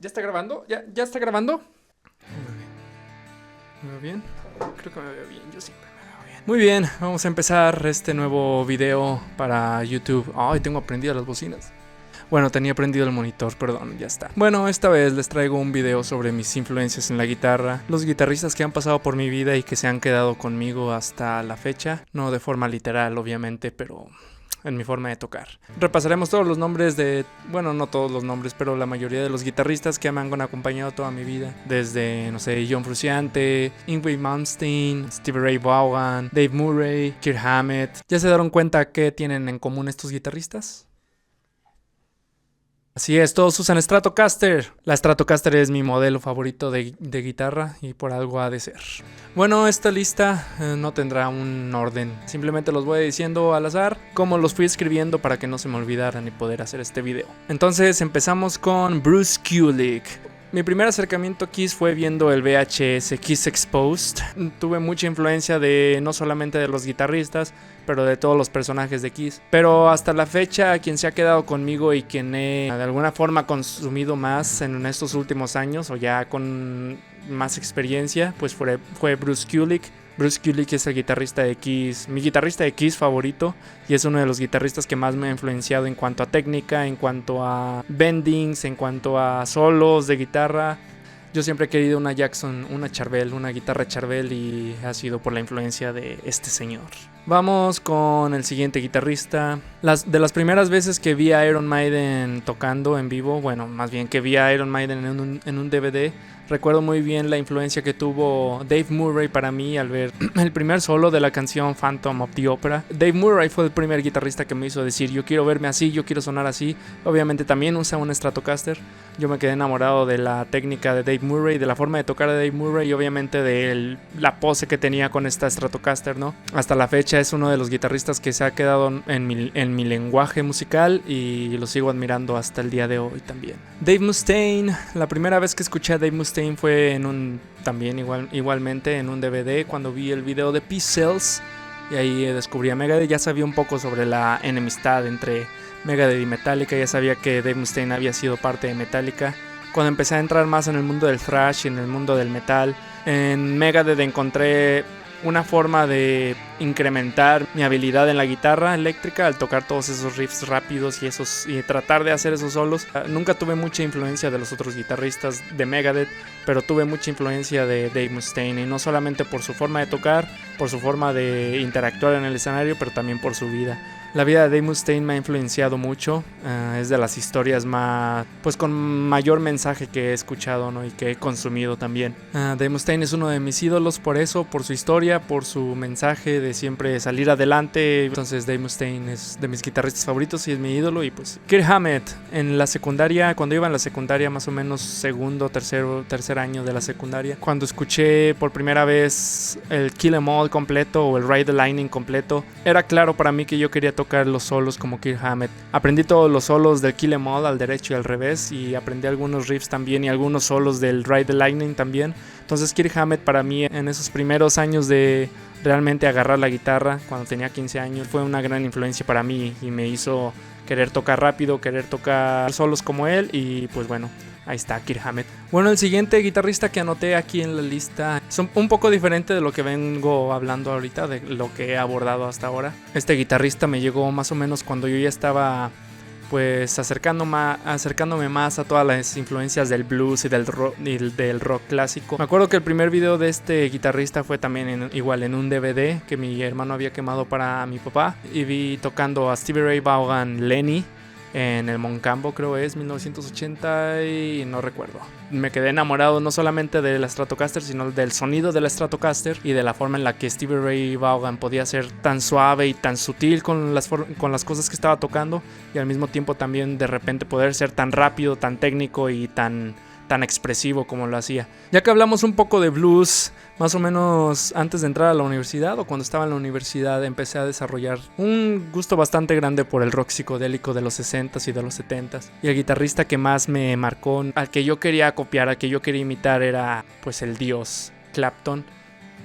¿Ya está grabando? ¿Ya está grabando? ¿Me veo bien? Creo que me veo bien, yo siempre me veo bien. Muy bien, vamos a empezar este nuevo video para YouTube. Ay, tengo prendidas las bocinas. Bueno, tenía prendido el monitor, perdón, ya está. Bueno, esta vez les traigo un video sobre mis influencias en la guitarra, los guitarristas que han pasado por mi vida y que se han quedado conmigo hasta la fecha. No de forma literal, obviamente, pero en mi forma de tocar. Repasaremos todos los nombres de, bueno, no todos los nombres, pero la mayoría de los guitarristas que me han acompañado toda mi vida. Desde, no sé, John Frusciante, Yngwie Malmsteen, Stevie Ray Vaughan, Dave Murray, Kirk Hammett. ¿Ya se dieron cuenta qué tienen en común estos guitarristas? Así es, todos usan Stratocaster. La Stratocaster es mi modelo favorito de guitarra y por algo ha de ser. Bueno, esta lista no tendrá un orden. Simplemente los voy diciendo al azar, como los fui escribiendo para que no se me olvidaran y poder hacer este video. Entonces empezamos con Bruce Kulick. Mi primer acercamiento a Kiss fue viendo el VHS Kiss Exposed. Tuve mucha influencia de no solamente de los guitarristas, pero de todos los personajes de Kiss. Pero hasta la fecha, quien se ha quedado conmigo y quien he de alguna forma consumido más en estos últimos años, o ya con más experiencia, pues fue Bruce Kulick. Bruce Kulick es el guitarrista de Kiss, mi guitarrista de Kiss favorito, y es uno de los guitarristas que más me ha influenciado en cuanto a técnica, en cuanto a bendings, en cuanto a solos de guitarra. Yo siempre he querido una Jackson, una Charvel, una guitarra Charvel, y ha sido por la influencia de este señor. Vamos con el siguiente guitarrista. De las primeras veces que vi a Iron Maiden tocando en vivo, bueno, más bien que vi a Iron Maiden en un DVD, recuerdo muy bien la influencia que tuvo Dave Murray para mí al ver el primer solo de la canción Phantom of the Opera. Dave Murray fue el primer guitarrista que me hizo decir: yo quiero verme así, yo quiero sonar así. Obviamente también usa un Stratocaster. Yo me quedé enamorado de la técnica de Dave Murray, de la forma de tocar de Dave Murray y obviamente de la pose que tenía con esta Stratocaster, ¿no? Hasta la fecha es uno de los guitarristas que se ha quedado en mi lenguaje musical y lo sigo admirando hasta el día de hoy también. Dave Mustaine. La primera vez que escuché a Dave Mustaine fue igualmente en un DVD cuando vi el video de Peace Cells, y ahí descubrí a Megadeth. Ya sabía un poco sobre la enemistad entre Megadeth y Metallica, ya sabía que Dave Mustaine había sido parte de Metallica. Cuando empecé a entrar más en el mundo del thrash y en el mundo del metal, en Megadeth encontré una forma de incrementar mi habilidad en la guitarra eléctrica al tocar todos esos riffs rápidos y tratar de hacer esos solos. Nunca tuve mucha influencia de los otros guitarristas de Megadeth, pero tuve mucha influencia de Dave Mustaine, y no solamente por su forma de tocar, por su forma de interactuar en el escenario, pero también por su vida. La vida de Dave Mustaine me ha influenciado mucho. Es de las historias con mayor mensaje que he escuchado, ¿no? Y que he consumido también. Dave Mustaine es uno de mis ídolos por eso, por su historia, por su mensaje de siempre salir adelante. Entonces Dave Mustaine es de mis guitarristas favoritos y es mi ídolo. Y pues Kirk Hammett, en la secundaria, cuando iba en la secundaria, más o menos segundo, tercer año de la secundaria, cuando escuché por primera vez el Kill 'Em All completo o el Ride the Lightning completo, era claro para mí que yo quería tocar los solos como Kirk Hammett. Aprendí todos los solos del Kill 'Em All al derecho y al revés, y aprendí algunos riffs también y algunos solos del Ride the Lightning también. Entonces Kirk Hammett para mí en esos primeros años de realmente agarrar la guitarra, cuando tenía 15 años, fue una gran influencia para mí y me hizo querer tocar rápido, querer tocar solos como él, y pues bueno, ahí está Kirk Hammett. Bueno, el siguiente guitarrista que anoté aquí en la lista es un poco diferente de lo que vengo hablando ahorita, de lo que he abordado hasta ahora. Este guitarrista me llegó más o menos cuando yo ya estaba pues acercándome más a todas las influencias del blues y del rock clásico. Me acuerdo que el primer video de este guitarrista fue también igual en un DVD que mi hermano había quemado para mi papá, y vi tocando a Stevie Ray Vaughan Lenny en el Moncambo, creo es 1980 y no recuerdo. Me quedé enamorado no solamente de la Stratocaster, sino del sonido de la Stratocaster y de la forma en la que Stevie Ray Vaughan podía ser tan suave y tan sutil con las cosas que estaba tocando, y al mismo tiempo también de repente poder ser tan rápido, tan técnico y tan expresivo como lo hacía. Ya que hablamos un poco de blues, más o menos antes de entrar a la universidad o cuando estaba en la universidad, empecé a desarrollar un gusto bastante grande por el rock psicodélico de los 60s y de los 70s. Y el guitarrista que más me marcó, al que yo quería copiar, al que yo quería imitar, era pues el dios Clapton.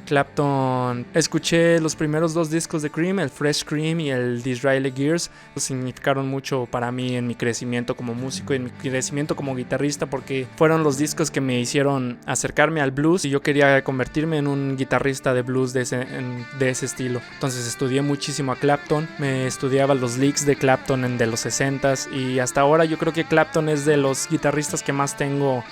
Clapton, escuché los primeros 2 discos de Cream, el Fresh Cream y el Disraeli Gears. Significaron mucho para mí en mi crecimiento como músico y en mi crecimiento como guitarrista, porque fueron los discos que me hicieron acercarme al blues y yo quería convertirme en un guitarrista de blues de ese estilo. Entonces estudié muchísimo a Clapton, me estudiaba los licks de Clapton de los 60s y hasta ahora yo creo que Clapton es de los guitarristas que más tengo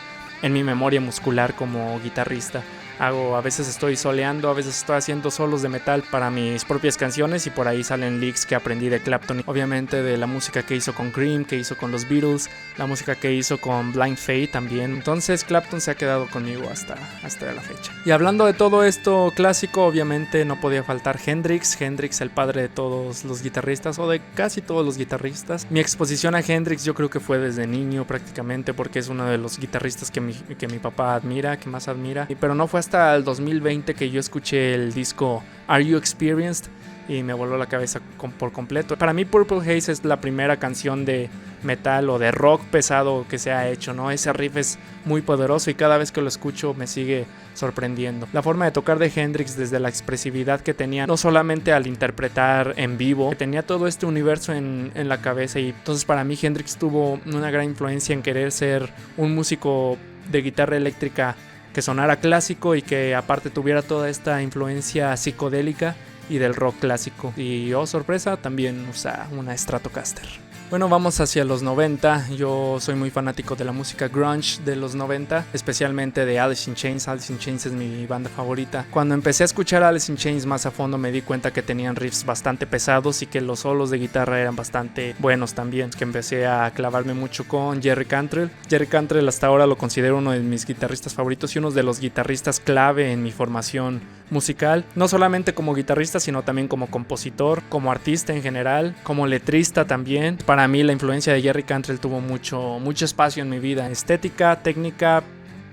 en mi memoria muscular como guitarrista. A veces estoy soleando, a veces estoy haciendo solos de metal para mis propias canciones y por ahí salen licks que aprendí de Clapton. Obviamente de la música que hizo con Cream, que hizo con los Beatles, la música que hizo con Blind Faith también. Entonces Clapton se ha quedado conmigo hasta la fecha. Y hablando de todo esto clásico, obviamente no podía faltar Hendrix, el padre de todos los guitarristas o de casi todos los guitarristas. Mi exposición a Hendrix yo creo que fue desde niño prácticamente, porque es uno de los guitarristas que mi papá admira, que más admira. Pero no fue hasta el 2020 que yo escuché el disco Are You Experienced y me voló la cabeza por completo. Para mí Purple Haze es la primera canción de metal o de rock pesado que se ha hecho, ¿no? Ese riff es muy poderoso y cada vez que lo escucho me sigue sorprendiendo. La forma de tocar de Hendrix, desde la expresividad que tenía, no solamente al interpretar en vivo, que tenía todo este universo en la cabeza, y entonces para mí Hendrix tuvo una gran influencia en querer ser un músico de guitarra eléctrica que sonara clásico y que aparte tuviera toda esta influencia psicodélica y del rock clásico. Y oh sorpresa, también usa una Stratocaster. Bueno, vamos hacia los 90. Yo soy muy fanático de la música grunge de los 90, especialmente de Alice in Chains. Alice in Chains es mi banda favorita. Cuando empecé a escuchar Alice in Chains más a fondo me di cuenta que tenían riffs bastante pesados y que los solos de guitarra eran bastante buenos también. Que empecé a clavarme mucho con Jerry Cantrell. Jerry Cantrell hasta ahora lo considero uno de mis guitarristas favoritos y uno de los guitarristas clave en mi formación musical. No solamente como guitarrista, sino también como compositor, como artista en general, como letrista también. Para mí la influencia de Jerry Cantrell tuvo mucho espacio en mi vida. Estética, técnica,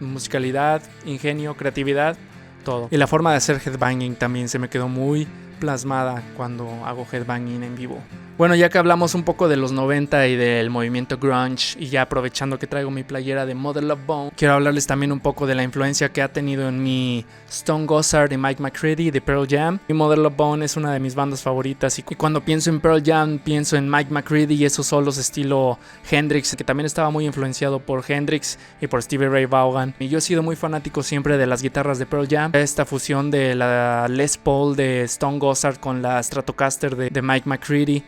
musicalidad, ingenio, creatividad, todo. Y la forma de hacer headbanging también se me quedó muy plasmada cuando hago headbanging en vivo. Bueno, ya que hablamos un poco de los 90 y del movimiento grunge, y ya aprovechando que traigo mi playera de Mother Love Bone, quiero hablarles también un poco de la influencia que ha tenido en mí Stone Gossard y Mike McCready de Pearl Jam. Mi Mother Love Bone es una de mis bandas favoritas, y cuando pienso en Pearl Jam pienso en Mike McCready y esos solos estilo Hendrix, que también estaba muy influenciado por Hendrix y por Stevie Ray Vaughan. Y yo he sido muy fanático siempre de las guitarras de Pearl Jam, esta fusión de la Les Paul de Stone Gossard con la Stratocaster de Mike McCready.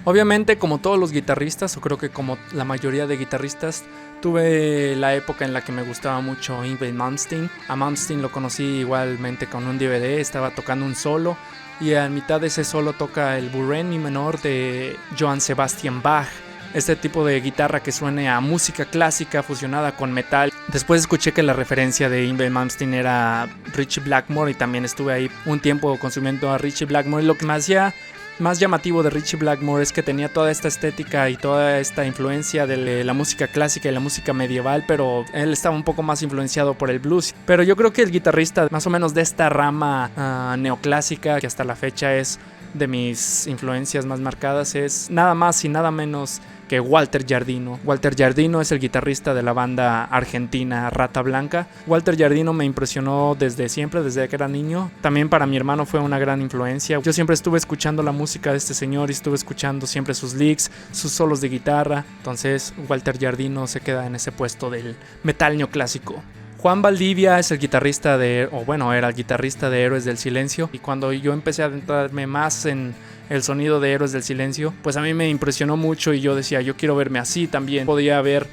Obviamente, como todos los guitarristas, o creo que como la mayoría de guitarristas, tuve la época en la que me gustaba mucho Yngwie Malmsteen. A Malmsteen lo conocí igualmente con un DVD, estaba tocando un solo y a mitad de ese solo toca el Burren Mi menor de Johann Sebastian Bach. Este tipo de guitarra que suene a música clásica fusionada con metal. Después escuché que la referencia de Yngwie Malmsteen era Ritchie Blackmore y también estuve ahí un tiempo consumiendo a Ritchie Blackmore. Y lo que me hacía más llamativo de Ritchie Blackmore es que tenía toda esta estética y toda esta influencia de la música clásica y la música medieval, pero él estaba un poco más influenciado por el blues. Pero yo creo que el guitarrista más o menos de esta rama neoclásica, que hasta la fecha es de mis influencias más marcadas, es nada más y nada menos que Walter Giardino. Walter Giardino es el guitarrista de la banda argentina Rata Blanca. Walter Giardino me impresionó desde siempre, desde que era niño. También para mi hermano fue una gran influencia. Yo siempre estuve escuchando la música de este señor y estuve escuchando siempre sus licks, sus solos de guitarra. Entonces Walter Giardino se queda en ese puesto del metal neoclásico. Juan Valdivia es el guitarrista era el guitarrista de Héroes del Silencio, y cuando yo empecé a adentrarme más en el sonido de Héroes del Silencio, pues a mí me impresionó mucho y yo decía, yo quiero verme así también. Podía ver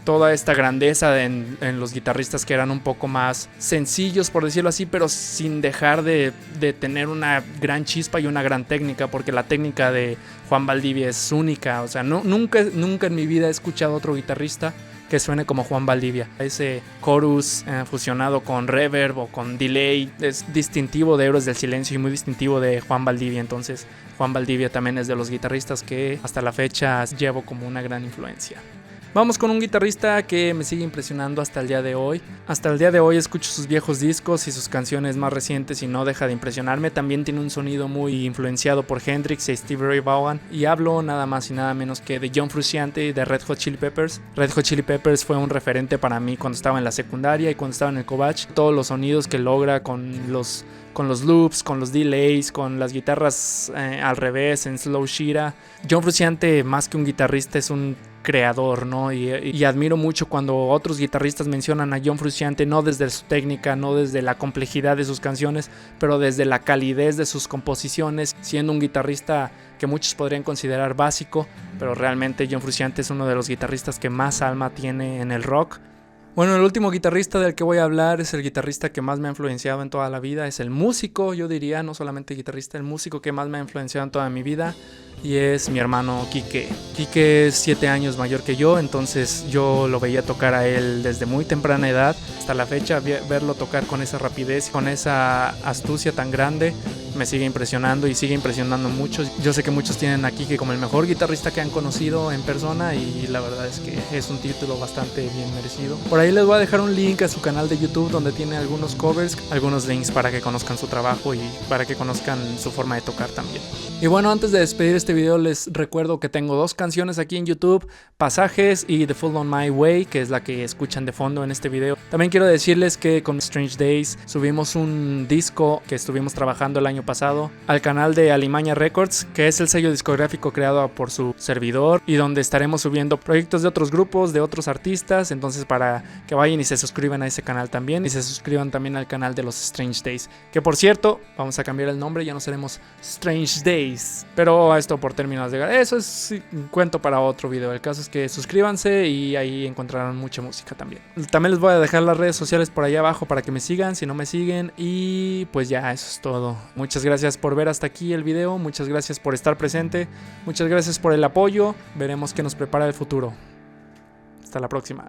toda esta grandeza en los guitarristas que eran un poco más sencillos, por decirlo así, pero sin dejar de tener una gran chispa y una gran técnica, porque la técnica de Juan Valdivia es única. O sea, nunca en mi vida he escuchado otro guitarrista que suene como Juan Valdivia. Ese chorus fusionado con reverb o con delay es distintivo de Héroes del Silencio y muy distintivo de Juan Valdivia. Entonces Juan Valdivia también es de los guitarristas que hasta la fecha llevo como una gran influencia. Vamos con un guitarrista que me sigue impresionando hasta el día de hoy. Hasta el día de hoy escucho sus viejos discos y sus canciones más recientes y no deja de impresionarme. También tiene un sonido muy influenciado por Hendrix y Stevie Ray Vaughan. Y hablo nada más y nada menos que de John Frusciante de Red Hot Chili Peppers. Red Hot Chili Peppers fue un referente para mí cuando estaba en la secundaria y cuando estaba en el Covach. Todos los sonidos que logra con los loops, con los delays, con las guitarras al revés en slow shira. John Frusciante, más que un guitarrista, es un creador, ¿no? Y admiro mucho cuando otros guitarristas mencionan a John Frusciante, no desde su técnica, no desde la complejidad de sus canciones, pero desde la calidez de sus composiciones, siendo un guitarrista que muchos podrían considerar básico, pero realmente John Frusciante es uno de los guitarristas que más alma tiene en el rock. Bueno, el último guitarrista del que voy a hablar es el guitarrista que más me ha influenciado en toda la vida, es el músico, yo diría, no solamente guitarrista, el músico que más me ha influenciado en toda mi vida, y es mi hermano Quique. Quique es 7 años mayor que yo, entonces yo lo veía tocar a él desde muy temprana edad. Hasta la fecha, verlo tocar con esa rapidez, con esa astucia tan grande, me sigue impresionando y sigue impresionando mucho. Yo sé que muchos tienen a Quique como el mejor guitarrista que han conocido en persona y la verdad es que es un título bastante bien merecido. Por ahí les voy a dejar un link a su canal de YouTube donde tiene algunos covers, algunos links para que conozcan su trabajo y para que conozcan su forma de tocar también. Y bueno, antes de despedir este video les recuerdo que tengo 2 canciones aquí en YouTube, Pasajes y The Fool on My Way, que es la que escuchan de fondo en este video. También quiero decirles que con Strange Days subimos un disco que estuvimos trabajando el año pasado al canal de Alimaña Records, que es el sello discográfico creado por su servidor y donde estaremos subiendo proyectos de otros grupos, de otros artistas, entonces para que vayan y se suscriban a ese canal también y se suscriban también al canal de los Strange Days, que por cierto, vamos a cambiar el nombre, ya no seremos Strange Days. Pero esto por términos de... Eso es un cuento para otro video. El caso es que suscríbanse y ahí encontrarán mucha música también. También les voy a dejar las redes sociales por ahí abajo para que me sigan si no me siguen. Y pues ya, eso es todo. Muchas gracias por ver hasta aquí el video. Muchas gracias por estar presente. Muchas gracias por el apoyo. Veremos qué nos prepara el futuro. Hasta la próxima.